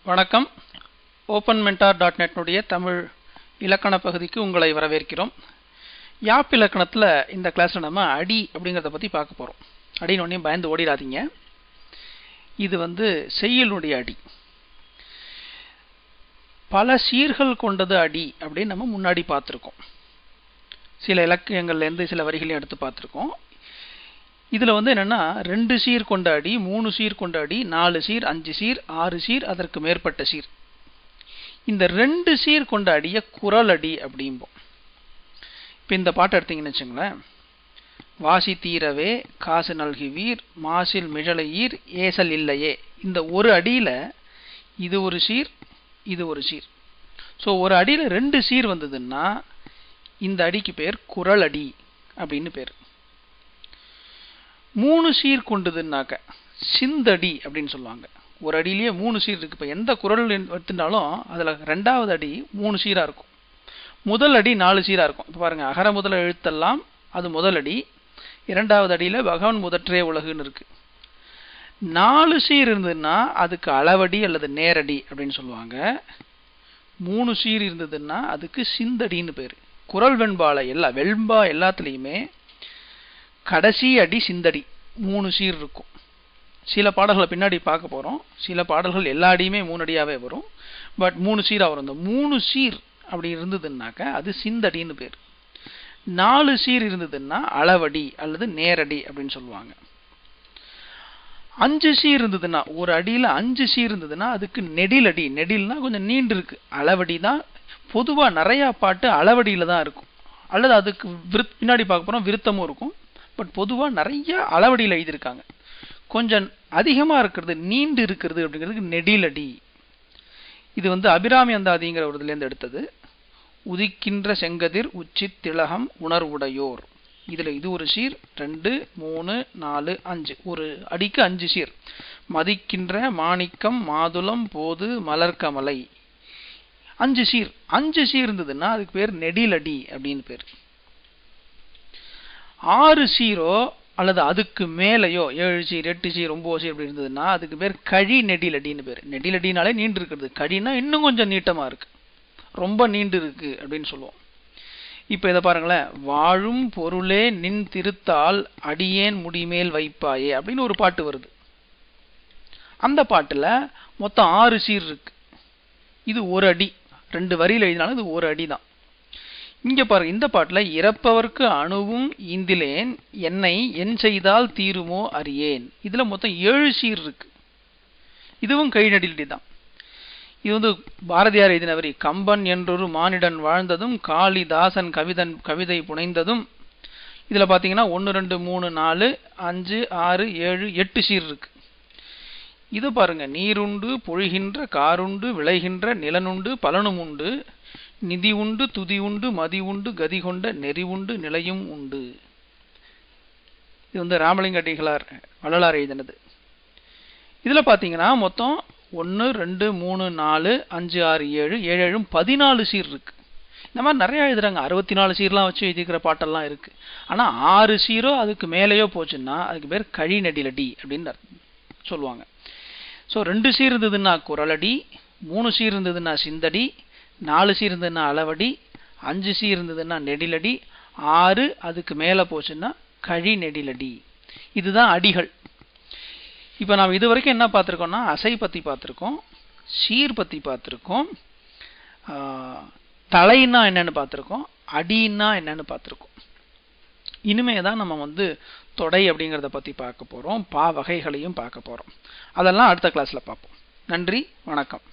வணக்கம். openmentor.net உடைய தமிழ் இலக்கண பகுதிக்கு உங்களை வரவேற்கிறோம். யாப் இலக்கணத்தில் இந்த கிளாஸில் நம்ம அடி அப்படிங்கிறத பற்றி பார்க்க போகிறோம். அடின்னு ஒன்றையும் பயந்து ஓடிடாதீங்க. இது செய்யுளுடைய அடி. பல சீர்கள் கொண்டது அடி அப்படின்னு நம்ம முன்னாடி பார்த்துருக்கோம். சில இலக்கியங்கள்லேருந்து சில வரிகளையும் எடுத்து பார்த்துருக்கோம். இதில் என்னென்னா 2 சீர் கொண்ட அடி, 3 சீர் கொண்ட அடி, 4 சீர், 5 சீர், 6 சீர், அதற்கு மேற்பட்ட சீர். இந்த 2 சீர் கொண்ட அடியை குறள் அடி அப்படிம்போம். இப்போ இந்த பாட்டை எடுத்தீங்கன்னு வச்சுங்களேன். வாசி தீரவே காசு நல்குவீர் மாசில் மிழலையீர் ஏசல் இல்லையே. இந்த ஒரு அடியில் இது ஒரு சீர், இது ஒரு சீர். ஸோ ஒரு அடியில் 2 சீர் வந்ததுன்னா இந்த அடிக்கு பேர் குறள் அடி அப்படின்னு பேர். 3 சீர் கொண்டதுன்னாக்க சிந்தடி அப்படின்னு சொல்லுவாங்க. ஒரு அடியிலேயே 3 சீர் இருக்கு. இப்போ எந்த குறள் எடுத்துட்டாலும் அதில் 2வது அடி 3 சீராக இருக்கும், முதல் அடி 4 சீராக இருக்கும். இப்போ பாருங்க, அகர முதல எழுத்தெல்லாம் அது முதல் அடி, 2வது அடியில் பகவன் முதற்றே உலகுன்னு இருக்கு. 4 சீர் இருந்ததுன்னா அதுக்கு அளவடி அல்லது நேரடி அப்படின்னு சொல்லுவாங்க. 3 சீர் இருந்ததுன்னா அதுக்கு சிந்தடின்னு பேர். குறள் வெண்பால வெண்பா எல்லாத்துலேயுமே கடைசி அடி சிந்தடி 3 சீர் இருக்கும். சில பாடல்களை பின்னாடி பார்க்க போகிறோம். சில பாடல்கள் எல்லா அடியுமே 3 அடியாகவே வரும், பட் 3 சீராக வரும். இந்த 3 சீர் அப்படி இருந்ததுன்னாக்க அது சிந்தடின்னு பேர். 4 சீர் இருந்ததுன்னா அளவடி அல்லது நேரடி அப்படின்னு சொல்லுவாங்க. 5 சீர் இருந்ததுன்னா, ஒரு அடியில் 5 சீர் இருந்ததுன்னா அதுக்கு நெடில் அடி. நெடில்னா கொஞ்சம் நீண்டு இருக்கு. அளவடி தான் பொதுவாக நிறையா பாட்டு அளவடியில் தான் இருக்கும், அல்லது அதுக்கு பின்னாடி பார்க்க போகிறோம் விருத்தமும் இருக்கும். பட் பொதுவாக நிறைய அளவடியில் எழுதியிருக்காங்க. கொஞ்சம் அதிகமாக இருக்கிறது, நீண்டு இருக்கிறது அப்படிங்கிறதுக்கு நெடிலடி. இது அபிராமி அந்தாதிங்கிற ஒரு இதுலேருந்து எடுத்தது. உதிக்கின்ற செங்கதிர் உச்சி திலகம் உணர்வுடையோர். இதில் இது ஒரு சீர், 2, 3, 4, 5. ஒரு அடிக்கு 5 சீர். மதிக்கின்ற மாணிக்கம் மாதுளம் போது மலர்கமலை 5 சீர். 5 சீர் இருந்ததுன்னா அதுக்கு பேர் நெடிலடி அப்படின்னு பேர். 6 சீரோ அல்லது அதுக்கு மேலேயோ 7 சீர், 8 சீர், 9 சீர் அப்படி இருந்ததுன்னா அதுக்கு பேர் கழி நெடிலடின்னு பேர். நெடிலடினாலே நீண்டு இருக்கிறது. கழினா இன்னும் கொஞ்சம் நீட்டமாக இருக்கு, ரொம்ப நீண்டு இருக்கு அப்படின்னு சொல்லுவோம். இப்போ இதை பாருங்களேன். வாழும் பொருளே நின் திருத்தால் அடியேன் முடிமேல் வைப்பாயே அப்படின்னு ஒரு பாட்டு வருது. அந்த பாட்டில் மொத்தம் 6 சீர் இருக்கு. இது ஒரு அடி. 2 வரியில் எழுதினாலும் இது ஒரு அடி தான். இங்க பாருங்க, இந்த பாட்டில் இறப்பவர்க்கு அணுவும் ஈந்திலேன் என்னை என் செய்தால் தீருமோ அறியேன். இதுல மொத்தம் 7 சீர் இருக்கு. இதுவும் கை நெடிலடி தான். இது பாரதியார் எழுதின வரி. கம்பன் என்றொரு மானிடன் வாழ்ந்ததும் காளிதாசன் கவிதை புனைந்ததும். இதுல பாத்தீங்கன்னா 1, 2, 3, 4, 5, 6, 7, 8 சீர் இருக்கு. இது பாருங்க. நீருண்டு பொழிகின்ற காருண்டு விளைகின்ற நிலனுண்டு பலனும் உண்டு நிதி உண்டு துதி உண்டு மதி உண்டு கதி கொண்ட நெறி உண்டு நிலையும் உண்டு. இது ராமலிங்க அடிகளார் வள்ளலார் எழுதினது. இதுல பாத்தீங்கன்னா மொத்தம் 1, 2, 3, 4, 5, 6, 7, 7, 14 சீர் இருக்கு. இந்த மாதிரி நிறைய எழுதுறாங்க. 64 சீர்லாம் வச்சு எழுதிக்கிற பாட்டெல்லாம் இருக்கு. ஆனா 6 சீரோ அதுக்கு மேலேயோ போச்சுன்னா அதுக்கு பேர் கழி நெடிலடி அப்படின்னு சொல்லுவாங்க. ஸோ 2 சீர் இருந்ததுன்னா குறளடி, 3 சீர் இருந்ததுன்னா சிந்தடி, 4 சீர் இருந்ததுன்னா அளவடி, 5 சீர் இருந்ததுன்னா நெடிலடி, 6 அதுக்கு மேலே போச்சுன்னா கழி நெடிலடி. இதுதான் அடிகள். இப்போ நாம் இது வரைக்கும் என்ன பார்த்துருக்கோம்னா அசை பற்றி பார்த்துருக்கோம், சீர் பற்றி பார்த்துருக்கோம், தலைன்னா என்னன்னு பார்த்துருக்கோம், அடின்னா என்னன்னு பார்த்துருக்கோம். இனிமே தான் நம்ம தொடை அப்படிங்கிறத பற்றி பார்க்க போகிறோம். பா வகைகளையும் பார்க்க போகிறோம். அதெல்லாம் அடுத்த கிளாஸில் பார்ப்போம். நன்றி, வணக்கம்.